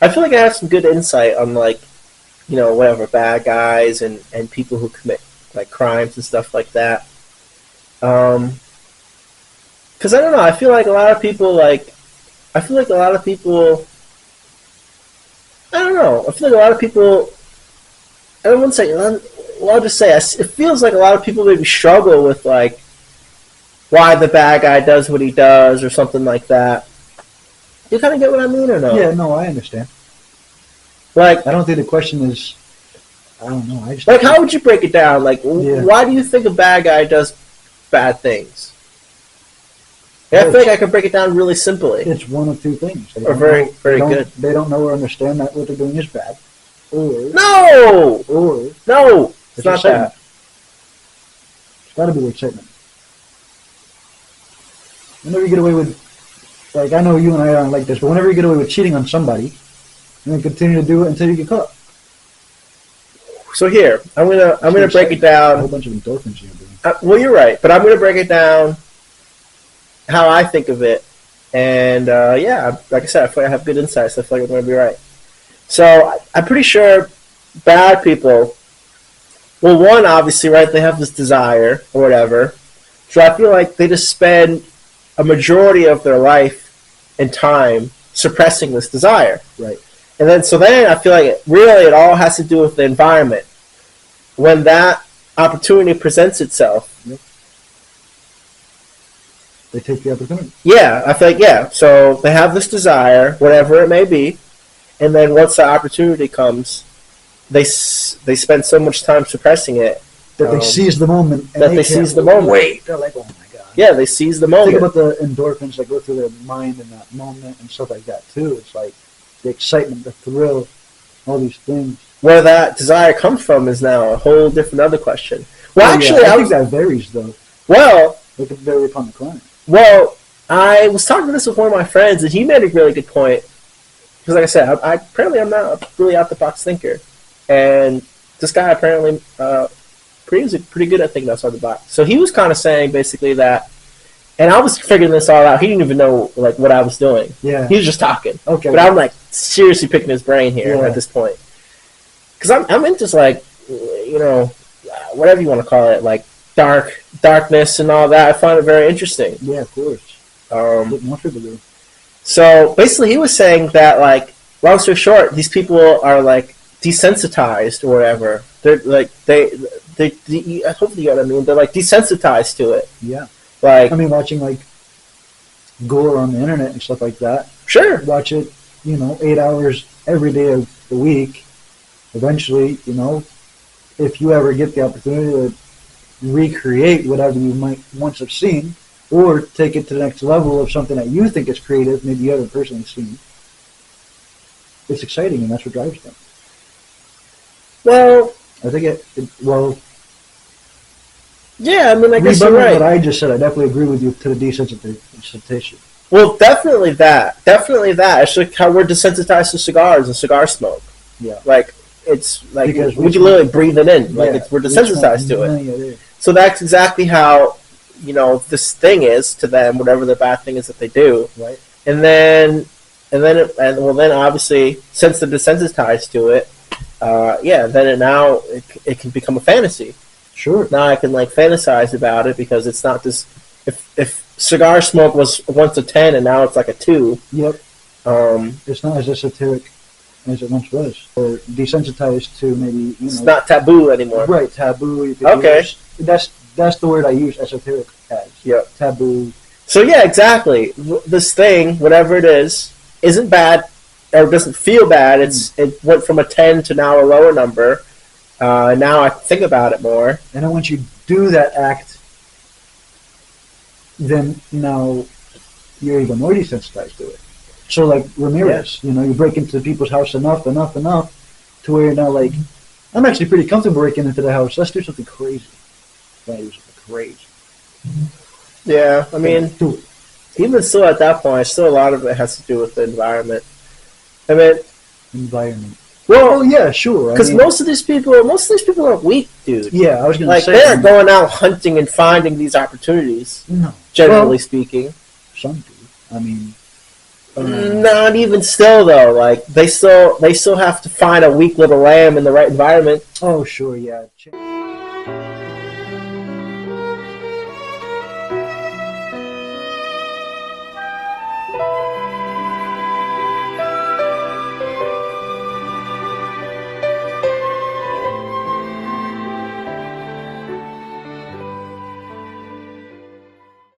I feel like I have some good insight on like, whatever bad guys and people who commit like crimes and stuff like that. Because I don't know, I feel like a lot of people like, I feel like a lot of people, I don't know, I feel like a lot of people, I wouldn't say, well, I'll just say, it feels like a lot of people maybe struggle with like why the bad guy does what he does or something like that. You kind of get what I mean or no? Yeah, no, I understand. Like, I don't think the question is, I don't know. I just like, how would you break it down? Like, Yeah. why do you think a bad guy does bad things? Yeah, I feel like I can break it down really simply. It's one of two things. Or very good. They don't know or understand that what they're doing is bad. Or No! Or No! It's not excitement. that. It's got to be the excitement. Whenever you get away with, like, I know you and I aren't like this, but whenever you get away with cheating on somebody, and then continue to do it until you get caught. So here, I'm gonna break it down. A whole bunch of endorphins you're doing. Well, you're right, but I'm gonna break it down how I think of it, and yeah, like I said, I feel like I have good insights. So I feel like I'm gonna be right. So I'm pretty sure bad people. Well, one obviously, right? They have this desire or whatever. So I feel like they just spend a majority of their life and time suppressing this desire. Right. And then I feel like it all has to do with the environment. When that opportunity presents itself, Yep. They take the opportunity. yeah, I feel like, yeah. So they have this desire, whatever it may be, and then once the opportunity comes, they spend so much time suppressing it That they seize the moment. And that they seize the moment. Wait. They're like, oh my god. Yeah, they seize the moment. Think about the endorphins that go through their mind in that moment and stuff like that too. It's like the excitement, the thrill, all these things. Where that desire comes from is now a whole different other question. Well, Oh, actually, yeah, I think that varies though. Well, It could vary upon the client. Well, I was talking to this with one of my friends, and he made a really good point. Because, like I said, apparently I'm not a really out-the-box thinker. And this guy apparently is pretty good at thinking outside the box. So he was kind of saying, basically, that... And I was figuring this all out. He didn't even know like what I was doing. Yeah. He was just talking. Okay. But I'm, like, seriously picking his brain here at this point. Because I'm into, like, whatever you want to call it, like, darkness and all that. I find it very interesting. Yeah, of course. Most people do. So basically, he was saying that, like, long story short, these people are like desensitized or whatever. They're like hopefully you know what I mean. They're like desensitized to it. Yeah. Like, I mean, watching like gore on the internet and stuff like that. Sure. Watch it, 8 hours every day of the week. Eventually, if you ever get the opportunity to recreate whatever you might once have seen, or take it to the next level of something that you think is creative, maybe you haven't personally seen. It's exciting, and that's what drives them. Well, I think yeah, I mean, I guess you're right. What I just said, I definitely agree with you to the desensitization. Well, definitely that. It's like how we're desensitized to cigars and cigar smoke. Yeah. Like, it's like Because we can literally breathe it in. Like, we're desensitized to it. Yeah. So that's exactly how, this thing is to them, whatever the bad thing is that they do. Right. And then obviously, since they're desensitized to it, then it can become a fantasy. Sure. Now I can like fantasize about it because it's not this. If cigar smoke was once a 10 and now it's like a 2. Yep. It's not as esoteric as it once was, or desensitized to maybe it's not taboo anymore. Right, taboo. Okay. That's the word I use esoteric as. Yep. Taboo. So yeah, exactly. This thing, whatever it is, isn't bad or doesn't feel bad. It went from a 10 to now a lower number. Now I think about it more. And then once you do that act, then now you're even more desensitized to it. So like Ramirez, you break into people's house enough to where you're now like, I'm actually pretty comfortable breaking into the house. Let's do something crazy. Let's do something crazy. Yeah, I mean, even still at that point, still a lot of it has to do with the environment. I mean, environment. Well, yeah, sure. Because most of these people are weak, dude. Yeah, I was going to say. They're going out hunting and finding these opportunities. No. Generally speaking. Some do. I mean, Not even still though. Like they still have to find a weak little lamb in the right environment. Oh, sure, yeah.